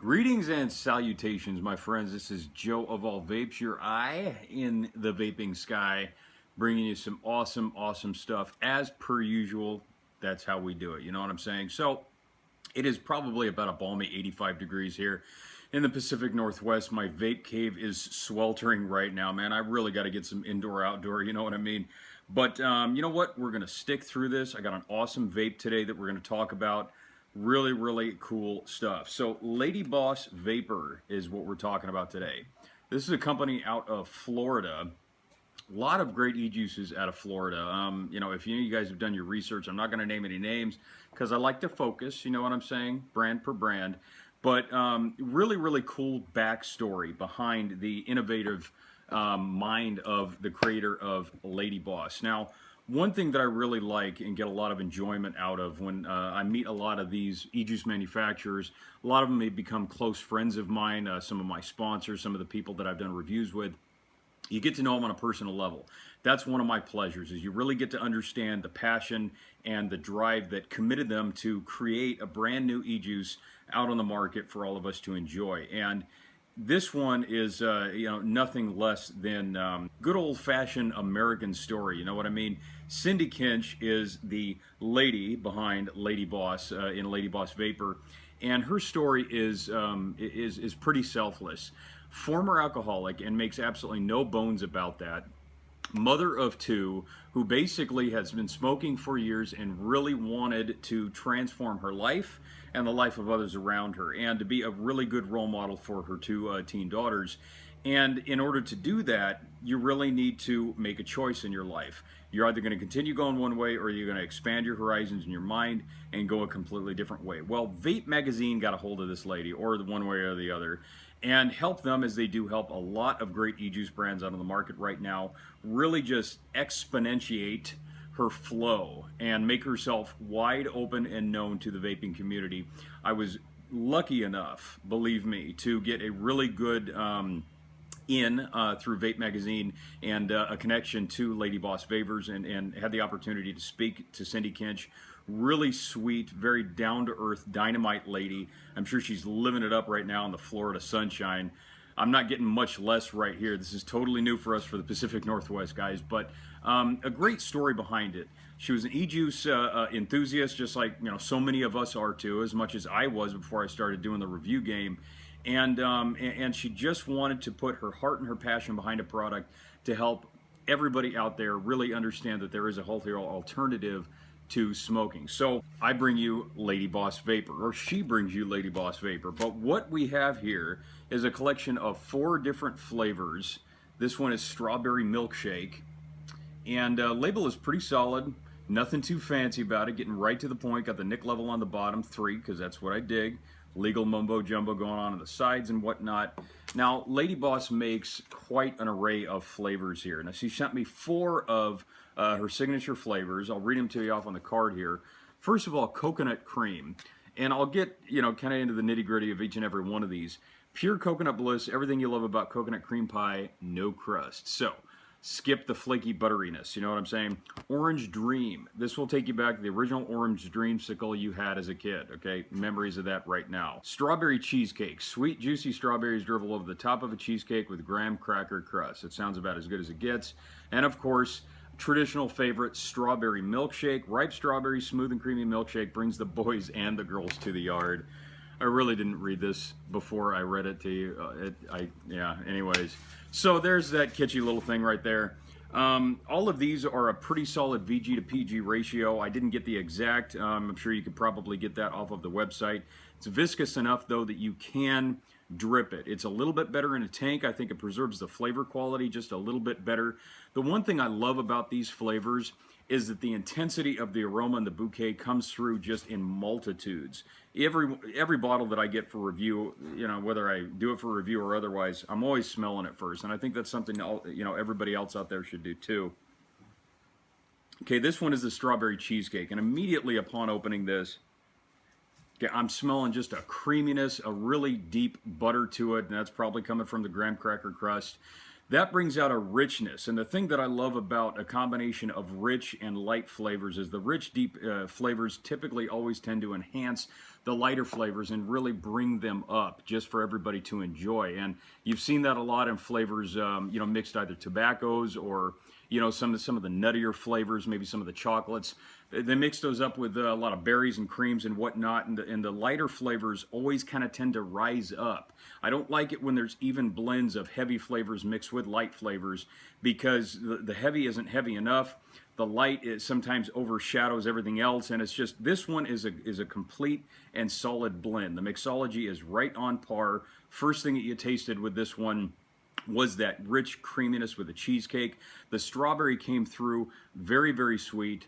Greetings and salutations, my friends. This is Joe of All Vapes, your eye in the vaping sky, bringing you some awesome stuff. As per usual, that's how we do it. You know what I'm saying? So, it is probably about a balmy 85 degrees here in the Pacific Northwest. My vape cave is sweltering right now, man. I really got to get some indoor-outdoor, you know what I mean? But you know what? We're going to stick through this. I got an awesome vape today that we're going to talk about. Really cool stuff. So Lady Boss Vapor is what we're talking about today. This is a company out of Florida. A lot of great e-juices out of Florida. You know, if you guys have done your research, I'm not going to name any names because I like to focus, you know what I'm saying, brand per brand. But really cool backstory behind the innovative mind of the creator of Lady Boss. Now, one thing that I really like and get a lot of enjoyment out of when I meet a lot of these e-juice manufacturers, a lot of them may become close friends of mine, some of my sponsors, some of the people that I've done reviews with. You get to know them on a personal level. That's one of my pleasures, is you really get to understand the passion and the drive that committed them to create a brand new e-juice out on the market for all of us to enjoy. And this one is, you know, nothing less than good old-fashioned American story. You know what I mean? Cindy Kinch is the lady behind Lady Boss in Lady Boss Vapor, and her story is pretty selfless. Former alcoholic, and makes absolutely no bones about that. Mother of two, who basically has been smoking for years and really wanted to transform her life and the life of others around her, and to be a really good role model for her two teen daughters. And in order to do that, you really need to make a choice in your life. You're either going to continue going one way, or you're going to expand your horizons in your mind and go a completely different way. Well, Vape Magazine got a hold of this lady, or the one way or the other, and help them, as they do help a lot of great e-juice brands out on the market right now, really just exponentiate her flow and make herself wide open and known to the vaping community. I was lucky enough, believe me, to get a really good through Vape Magazine and a connection to Lady Boss Vapors, and had the opportunity to speak to Cindy Kinch. Really sweet, very down-to-earth, dynamite lady. I'm sure she's living it up right now in the Florida sunshine. I'm not getting much less right here. This is totally new for us for the Pacific Northwest, guys, but a great story behind it. She was an e-juice enthusiast, just like, you know, so many of us are too, as much as I was before I started doing the review game. And she just wanted to put her heart and her passion behind a product to help everybody out there really understand that there is a healthier alternative to smoking. So I bring you Lady Boss Vapor, or she brings you Lady Boss Vapor. But what we have here is a collection of 4 different flavors. This one is strawberry milkshake, and label is pretty solid. Nothing too fancy about it, getting right to the point. Got the nick level on the bottom, 3, because that's what I dig. Legal mumbo jumbo going on the sides and whatnot. Now, Lady Boss makes quite an array of flavors here. Now, she sent me 4 of her signature flavors. I'll read them to you off on the card here. First of all, coconut cream. And I'll get, you know, kind of into the nitty-gritty of each and every one of these. Pure coconut bliss, everything you love about coconut cream pie, no crust. So, skip the flaky butteriness, you know what I'm saying? Orange Dream. This will take you back to the original orange dreamsicle you had as a kid, okay? Memories of that right now. Strawberry Cheesecake. Sweet, juicy strawberries dribble over the top of a cheesecake with graham cracker crust. It sounds about as good as it gets. And of course, traditional favorite, strawberry milkshake. Ripe strawberry, smooth and creamy milkshake brings the boys and the girls to the yard. I really didn't read this before I read it to you. Yeah, anyways. So there's that kitschy little thing right there. All of these are a pretty solid VG to PG ratio. I didn't get the exact. I'm sure you could probably get that off of the website. It's viscous enough, though, that you can drip it. It's a little bit better in a tank. I think it preserves the flavor quality just a little bit better. The one thing I love about these flavors is that the intensity of the aroma and the bouquet comes through just in multitudes. Every bottle that I get for review, you know, whether I do it for review or otherwise, I'm always smelling it first, and I think that's something, you know, everybody else out there should do too. Okay, this one is the strawberry cheesecake, and immediately upon opening this, okay, I'm smelling just a creaminess, a really deep butter to it, and that's probably coming from the graham cracker crust. That brings out a richness. And the thing that I love about a combination of rich and light flavors is the rich, deep flavors typically always tend to enhance the lighter flavors and really bring them up just for everybody to enjoy. And you've seen that a lot in flavors, mixed either tobaccos or some of the nuttier flavors, maybe some of the chocolates. They mix those up with a lot of berries and creams and whatnot, and the lighter flavors always kind of tend to rise up. I don't like it when there's even blends of heavy flavors mixed with light flavors, because the heavy isn't heavy enough. The light sometimes overshadows everything else, and it's just, this one is a complete and solid blend. The mixology is right on par. First thing that you tasted with this one was that rich creaminess with the cheesecake. The strawberry came through very, very sweet.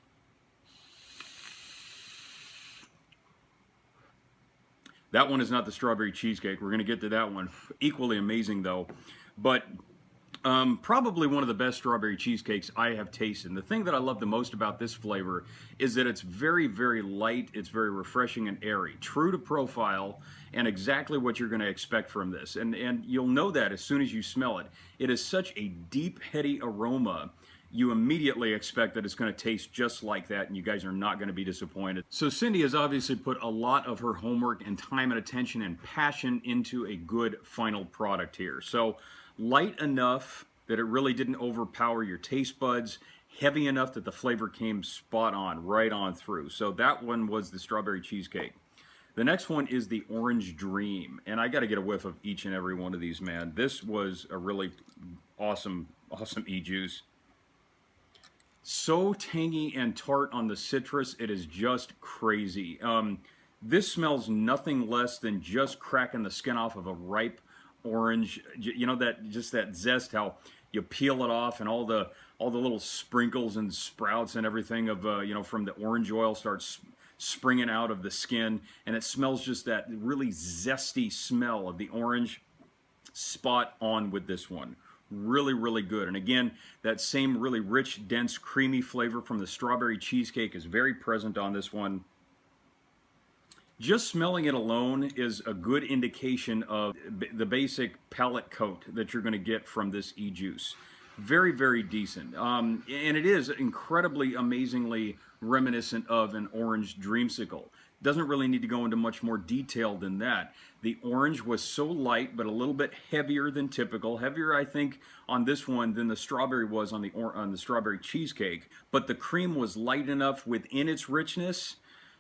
That one is not the strawberry cheesecake. We're going to get to that one. Equally amazing, though. But probably one of the best strawberry cheesecakes I have tasted. And the thing that I love the most about this flavor is that it's very, very light. It's very refreshing and airy. True to profile and exactly what you're going to expect from this. And you'll know that as soon as you smell it. It is such a deep, heady aroma. You immediately expect that it's going to taste just like that, and you guys are not going to be disappointed. So Cindy has obviously put a lot of her homework and time and attention and passion into a good final product here. So light enough that it really didn't overpower your taste buds, heavy enough that the flavor came spot on, right on through. So that one was the strawberry cheesecake. The next one is the Orange Dream, and I got to get a whiff of each and every one of these, man. This was a really awesome e-juice. So tangy and tart on the citrus, it is just crazy. This smells nothing less than just cracking the skin off of a ripe orange. You know, that zest, how you peel it off and all the little sprinkles and sprouts and everything of from the orange oil starts springing out of the skin, and it smells just that really zesty smell of the orange. Spot on with this one. Really, really good. And again, that same really rich, dense, creamy flavor from the strawberry cheesecake is very present on this one. Just smelling it alone is a good indication of the basic palate coat that you're going to get from this e-juice. Very, very decent. And it is incredibly, amazingly reminiscent of an orange dreamsicle. Doesn't really need to go into much more detail than that. The orange was so light, but a little bit heavier than typical. Heavier, I think, on this one than the strawberry was on the strawberry cheesecake. But the cream was light enough within its richness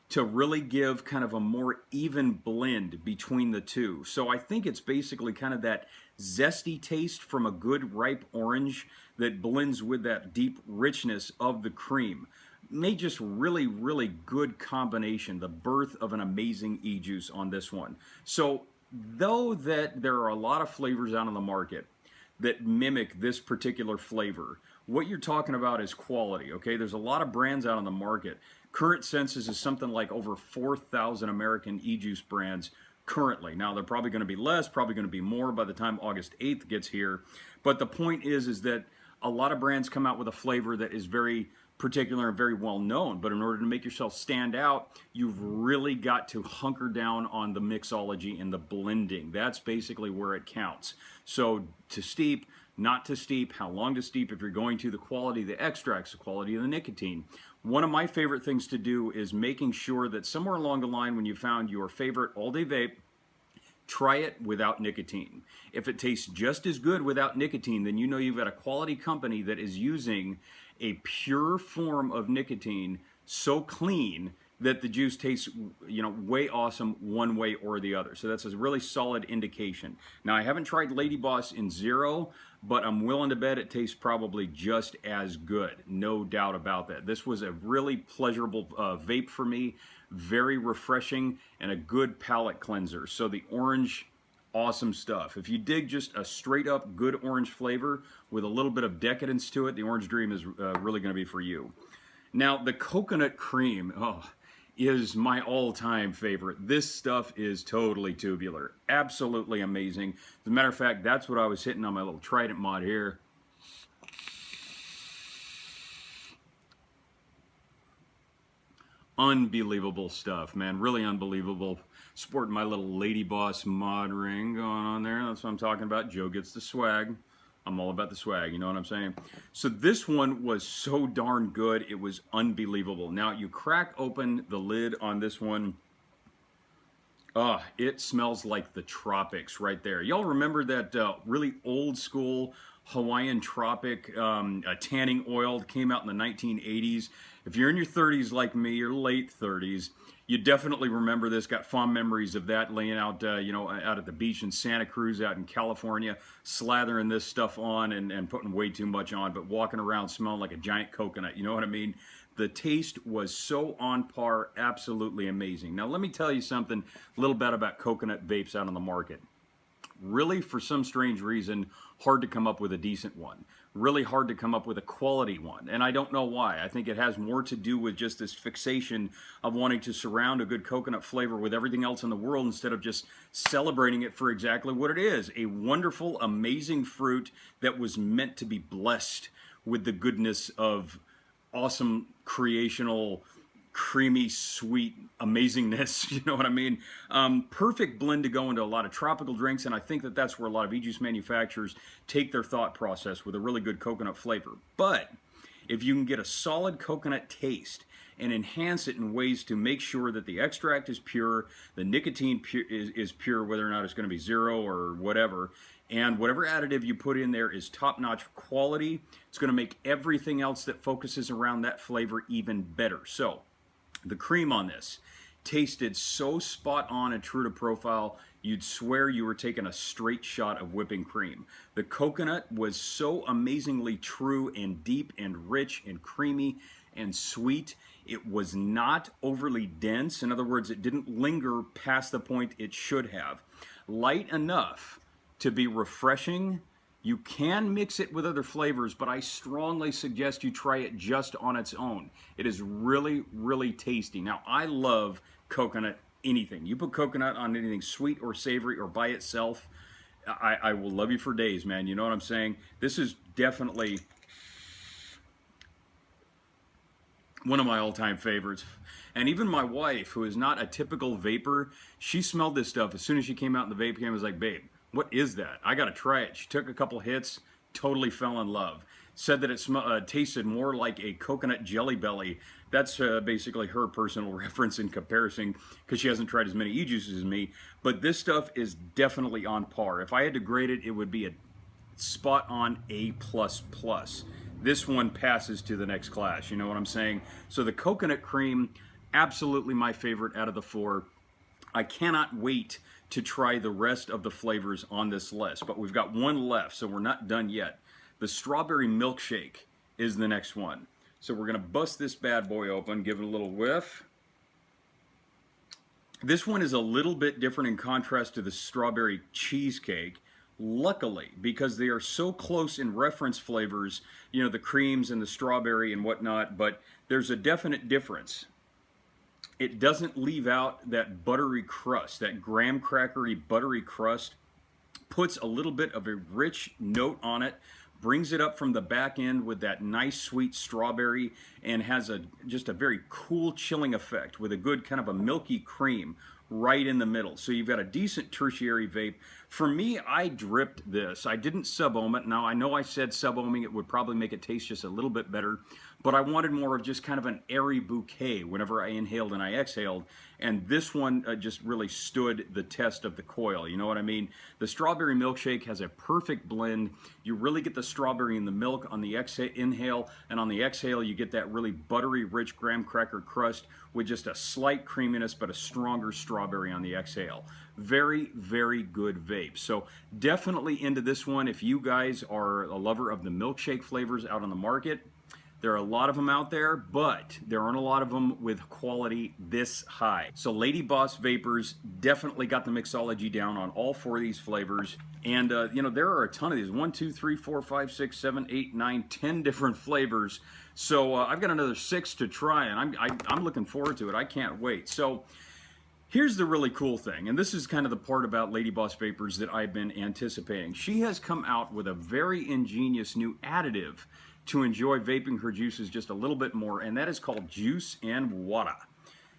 to really give kind of a more even blend between the two. So I think it's basically kind of that zesty taste from a good ripe orange that blends with that deep richness of the cream. Made just really, really good combination. The birth of an amazing e-juice on this one. So though that there are a lot of flavors out on the market that mimic this particular flavor, what you're talking about is quality, okay? There's a lot of brands out on the market. Current census is something like over 4,000 American e-juice brands currently. Now, they're probably going to be less, probably going to be more by the time August 8th gets here. But the point is that a lot of brands come out with a flavor that is very particular and very well known, but in order to make yourself stand out, you've really got to hunker down on the mixology and the blending. That's basically where it counts. So to steep, not to steep, how long to steep, if you're going to, the quality of the extracts, the quality of the nicotine. One of my favorite things to do is making sure that somewhere along the line when you found your favorite all-day vape, try it without nicotine. If it tastes just as good without nicotine, then you know you've got a quality company that is using a pure form of nicotine so clean that the juice tastes, way awesome one way or the other. So that's a really solid indication. Now, I haven't tried Lady Boss in zero, but I'm willing to bet it tastes probably just as good. No doubt about that. This was a really pleasurable vape for me. Very refreshing and a good palate cleanser. So the orange, awesome stuff. If you dig just a straight up good orange flavor with a little bit of decadence to it, the Orange Dream is really going to be for you. Now, the coconut cream, is my all-time favorite. This stuff is totally tubular. Absolutely amazing. As a matter of fact, that's what I was hitting on my little Trident mod here. Unbelievable stuff, man. Really unbelievable. Sporting my little Lady Boss mod ring going on there. That's what I'm talking about. Joe gets the swag. I'm all about the swag, you know what I'm saying? So this one was so darn good, it was unbelievable. Now you crack open the lid on this one. Oh, it smells like the tropics right there. Y'all remember that really old school Hawaiian tropic tanning oil that came out in the 1980s? If you're in your 30s like me, or late 30s, you definitely remember this. Got fond memories of that, laying out, out at the beach in Santa Cruz out in California, slathering this stuff on and putting way too much on, but walking around smelling like a giant coconut. You know what I mean? The taste was so on par, absolutely amazing. Now, let me tell you something a little bit about coconut vapes out on the market. Really, for some strange reason, hard to come up with a decent one. Really hard to come up with a quality one. And I don't know why. I think it has more to do with just this fixation of wanting to surround a good coconut flavor with everything else in the world instead of just celebrating it for exactly what it is. A wonderful, amazing fruit that was meant to be blessed with the goodness of awesome creational creamy sweet amazingness. You know what I mean? Perfect blend to go into a lot of tropical drinks, and I think that that's where a lot of e-juice manufacturers take their thought process with a really good coconut flavor. But if you can get a solid coconut taste and enhance it in ways to make sure that the extract is pure, the nicotine is pure, whether or not it's going to be zero or whatever, and whatever additive you put in there is top-notch quality, it's going to make everything else that focuses around that flavor even better. So the cream on this tasted so spot on and true to profile, you'd swear you were taking a straight shot of whipping cream. The coconut was so amazingly true and deep and rich and creamy and sweet. It was not overly dense. In other words, it didn't linger past the point it should have. Light enough to be refreshing. You can mix it with other flavors, but I strongly suggest you try it just on its own. It is really, really tasty. Now, I love coconut anything. You put coconut on anything sweet or savory or by itself, I will love you for days, man. You know what I'm saying? This is definitely one of my all-time favorites. And even my wife, who is not a typical vapor, she smelled this stuff as soon as she came out in the vape game. Was like, babe, what is that? I got to try it. She took a couple hits, totally fell in love. Said that it tasted more like a coconut jelly belly. That's basically her personal reference in comparison, because she hasn't tried as many e-juices as me. But this stuff is definitely on par. If I had to grade it, it would be a spot on A++. This one passes to the next class, you know what I'm saying? So the coconut cream, absolutely my favorite out of the four. I cannot wait to try the rest of the flavors on this list, but we've got one left, so we're not done yet. The strawberry milkshake is the next one. So we're gonna bust this bad boy open, give it a little whiff. This one is a little bit different in contrast to the strawberry cheesecake. Luckily, because they are so close in reference flavors, you know, the creams and the strawberry and whatnot, but there's a definite difference. It doesn't leave out that buttery crust, that graham crackery buttery crust, puts a little bit of a rich note on it, brings it up from the back end with that nice sweet strawberry, and has just a very cool chilling effect with a good kind of a milky cream right in the middle. So you've got a decent tertiary vape. For me, I dripped this. I didn't sub-ohm it. Now, I know I said sub-ohming it would probably make it taste just a little bit better, but I wanted more of just kind of an airy bouquet whenever I inhaled and I exhaled, and this one just really stood the test of the coil. You know what I mean? The strawberry milkshake has a perfect blend. You really get the strawberry in the milk on the inhale, and on the exhale, you get that really buttery, rich graham cracker crust with just a slight creaminess, but a stronger strawberry on the exhale. Very, very good vape. So definitely into this one if you guys are a lover of the milkshake flavors out on the market. There are a lot of them out there, but there aren't a lot of them with quality this high. So Lady Boss Vapors definitely got the mixology down on all four of these flavors. And, you know, there are a ton of these. 1, 2, 3, 4, 5, 6, 7, 8, 9, 10 different flavors. So I've got another 6 to try, and I'm looking forward to it. I can't wait. So here's the really cool thing, and this is kind of the part about Lady Boss Vapors that I've been anticipating. She has come out with a very ingenious new additive to enjoy vaping her juices just a little bit more, and that is called Juice and Water.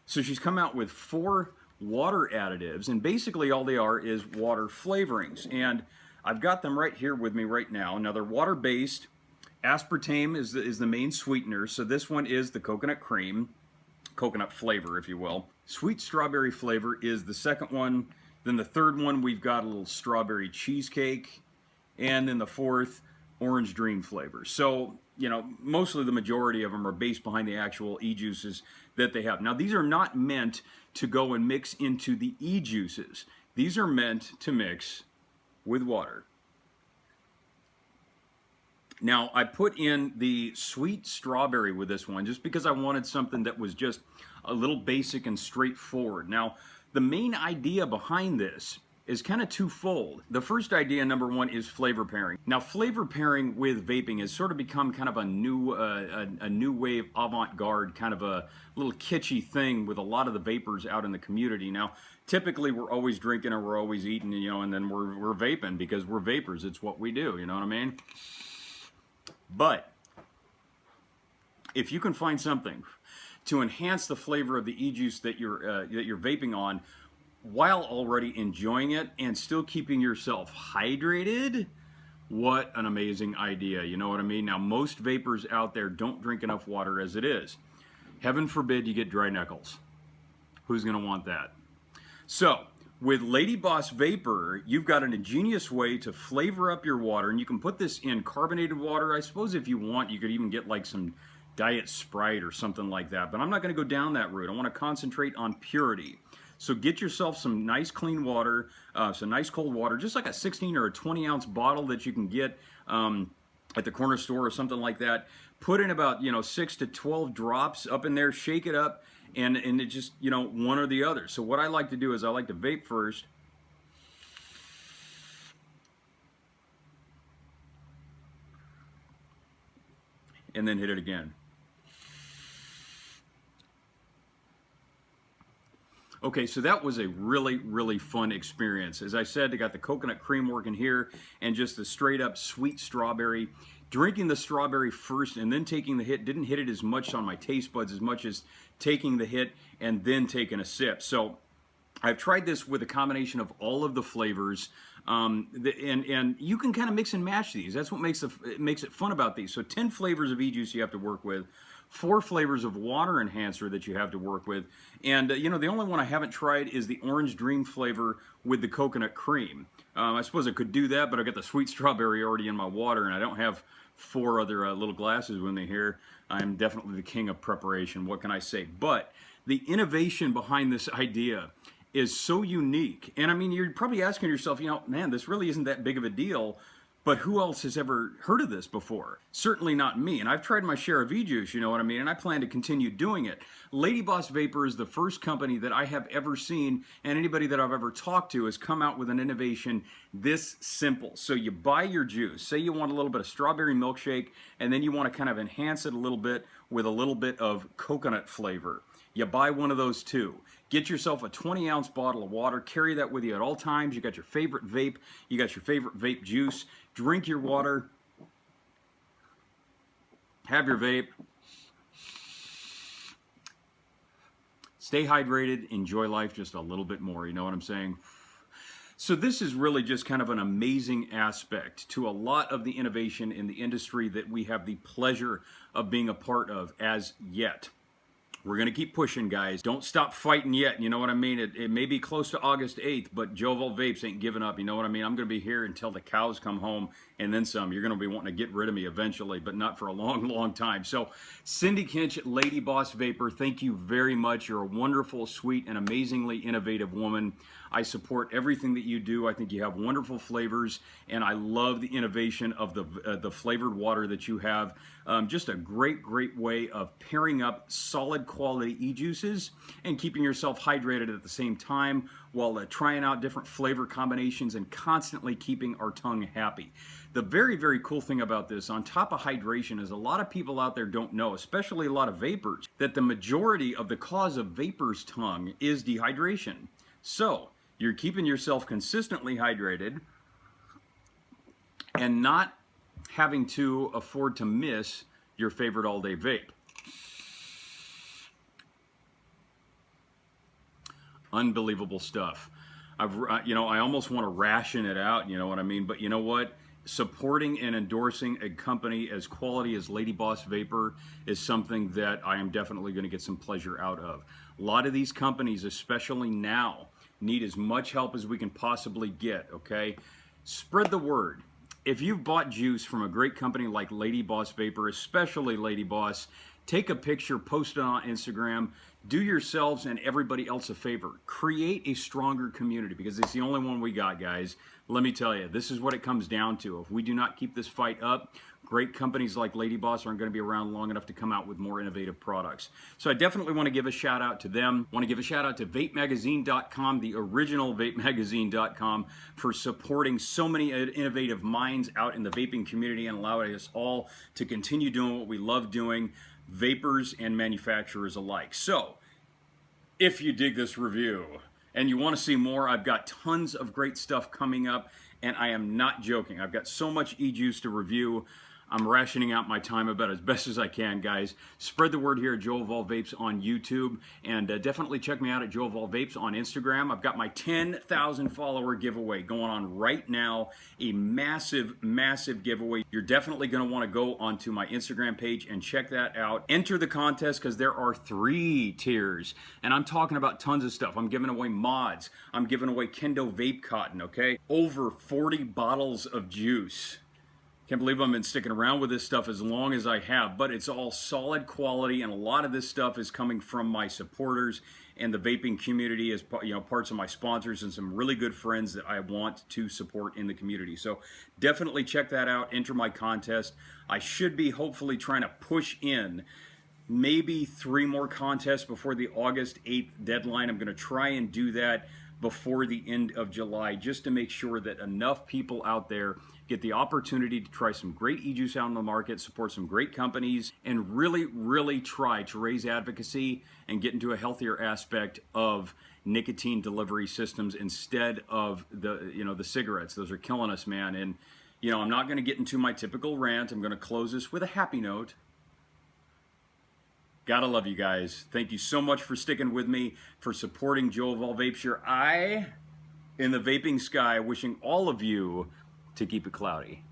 So she's come out with 4 water additives, and basically all they are is water flavorings. And I've got them right here with me right now. Now they're water-based. Aspartame is the main sweetener, so this one is the coconut cream, coconut flavor, if you will. Sweet strawberry flavor is the second one. Then the third one, we've got a little strawberry cheesecake. And then the fourth, orange dream flavor. So, you know, mostly the majority of them are based behind the actual e-juices that they have. Now, these are not meant to go and mix into the e-juices. These are meant to mix with water. Now, I put in the sweet strawberry with this one just because I wanted something that was just a little basic and straightforward. Now, the main idea behind this is kind of twofold. The first idea, number one, is flavor pairing. Now, flavor pairing with vaping has sort of become kind of a new wave, avant-garde, kind of a little kitschy thing with a lot of the vapors out in the community. Now, typically we're always drinking or we're always eating, you know, and then we're vaping because we're vapors. It's what we do, you know what I mean? But if you can find something to enhance the flavor of the e-juice that you're vaping on, while already enjoying it and still keeping yourself hydrated, what an amazing idea. You know what I mean? Now, most vapors out there don't drink enough water as it is. Heaven forbid you get dry knuckles. Who's going to want that? So, with Lady Boss Vapor, you've got an ingenious way to flavor up your water, and you can put this in carbonated water. I suppose if you want, you could even get like some Diet Sprite or something like that, but I'm not going to go down that route. I want to concentrate on purity. So get yourself some nice clean water, some nice cold water, just like a 16 or a 20 ounce bottle that you can get at the corner store or something like that. Put in about 6 to 12 drops up in there, shake it up, and it just one or the other. So what I like to do is I like to vape first. And then hit it again. Okay, so that was a really, really fun experience. As I said, I got the coconut cream working here and just the straight up sweet strawberry. Drinking the strawberry first and then taking the hit didn't hit it as much on my taste buds as much as taking the hit and then taking a sip. So I've tried this with a combination of all of the flavors, and you can kind of mix and match these. That's what makes it fun about these. So 10 flavors of e-juice you have to work with, 4 flavors of water enhancer that you have to work with, and the only one I haven't tried is the orange dream flavor with the coconut cream. I suppose I could do that, but I've got the sweet strawberry already in my water, and I don't have 4 other little glasses with me here. I'm definitely the king of preparation. What can I say? But the innovation behind this idea is so unique. And I mean, you're probably asking yourself, man, this really isn't that big of a deal, but who else has ever heard of this before? Certainly not me. And I've tried my share of e-juice, you know what I mean? And I plan to continue doing it. Lady Boss Vapor is the first company that I have ever seen, and anybody that I've ever talked to has come out with an innovation this simple. So you buy your juice. Say you want a little bit of strawberry milkshake, and then you want to kind of enhance it a little bit with a little bit of coconut flavor. You buy one of those too. Get yourself a 20-ounce bottle of water. Carry that with you at all times. You got your favorite vape. You got your favorite vape juice. Drink your water. Have your vape. Stay hydrated. Enjoy life just a little bit more. You know what I'm saying? So this is really just kind of an amazing aspect to a lot of the innovation in the industry that we have the pleasure of being a part of as yet. We're going to keep pushing, guys. Don't stop fighting yet. You know what I mean? It may be close to August 8th, but Joval Vapes ain't giving up. You know what I mean? I'm going to be here until the cows come home and then some. You're going to be wanting to get rid of me eventually, but not for a long, long time. So, Cindy Kinch, Lady Boss Vapor, thank you very much. You're a wonderful, sweet, and amazingly innovative woman. I support everything that you do. I think you have wonderful flavors, and I love the innovation of the flavored water that you have. Just a great, great way of pairing up solid quality e-juices and keeping yourself hydrated at the same time while trying out different flavor combinations and constantly keeping our tongue happy. The very, very cool thing about this, on top of hydration, is a lot of people out there don't know, especially a lot of vapors, that the majority of the cause of vapor's tongue is dehydration. So, you're keeping yourself consistently hydrated and not having to afford to miss your favorite all-day vape. Unbelievable stuff. I almost want to ration it out, you know what I mean? But you know what? Supporting and endorsing a company as quality as Lady Boss Vapor is something that I am definitely going to get some pleasure out of. A lot of these companies, especially now, need as much help as we can possibly get, okay? Spread the word. If you've bought juice from a great company like Lady Boss Vapor, especially Lady Boss, take a picture, post it on Instagram, do yourselves and everybody else a favor. Create a stronger community, because it's the only one we got, guys. Let me tell you, this is what it comes down to. If we do not keep this fight up, great companies like Lady Boss aren't going to be around long enough to come out with more innovative products. So I definitely want to give a shout out to them. I want to give a shout out to vapemagazine.com, the original vapemagazine.com, for supporting so many innovative minds out in the vaping community and allowing us all to continue doing what we love doing, vapors and manufacturers alike. So if you dig this review and you want to see more, I've got tons of great stuff coming up, and I am not joking. I've got so much e-juice to review. I'm rationing out my time about as best as I can, guys. Spread the word here at Joe Evolve Vapes on YouTube, and definitely check me out at Joe Evolve Vapes on Instagram. I've got my 10,000 follower giveaway going on right now, a massive, massive giveaway. You're definitely going to want to go onto my Instagram page and check that out. Enter the contest, because there are 3 tiers, and I'm talking about tons of stuff. I'm giving away mods. I'm giving away Kendo vape cotton, okay? Over 40 bottles of juice. Can't believe I've been sticking around with this stuff as long as I have, but it's all solid quality, and a lot of this stuff is coming from my supporters and the vaping community, as parts of my sponsors and some really good friends that I want to support in the community. So definitely check that out. Enter my contest. I should be hopefully trying to push in maybe 3 more contests before the August 8th deadline. I'm going to try and do that before the end of July, just to make sure that enough people out there get the opportunity to try some great e-juice out in the market, support some great companies, and really, really try to raise advocacy and get into a healthier aspect of nicotine delivery systems instead of the cigarettes. Those are killing us, man. And I'm not going to get into my typical rant. I'm going to close this with a happy note. Gotta love you guys. Thank you so much for sticking with me, for supporting Joe Evolve Vapes, your eye in the vaping sky, wishing all of you to keep it cloudy.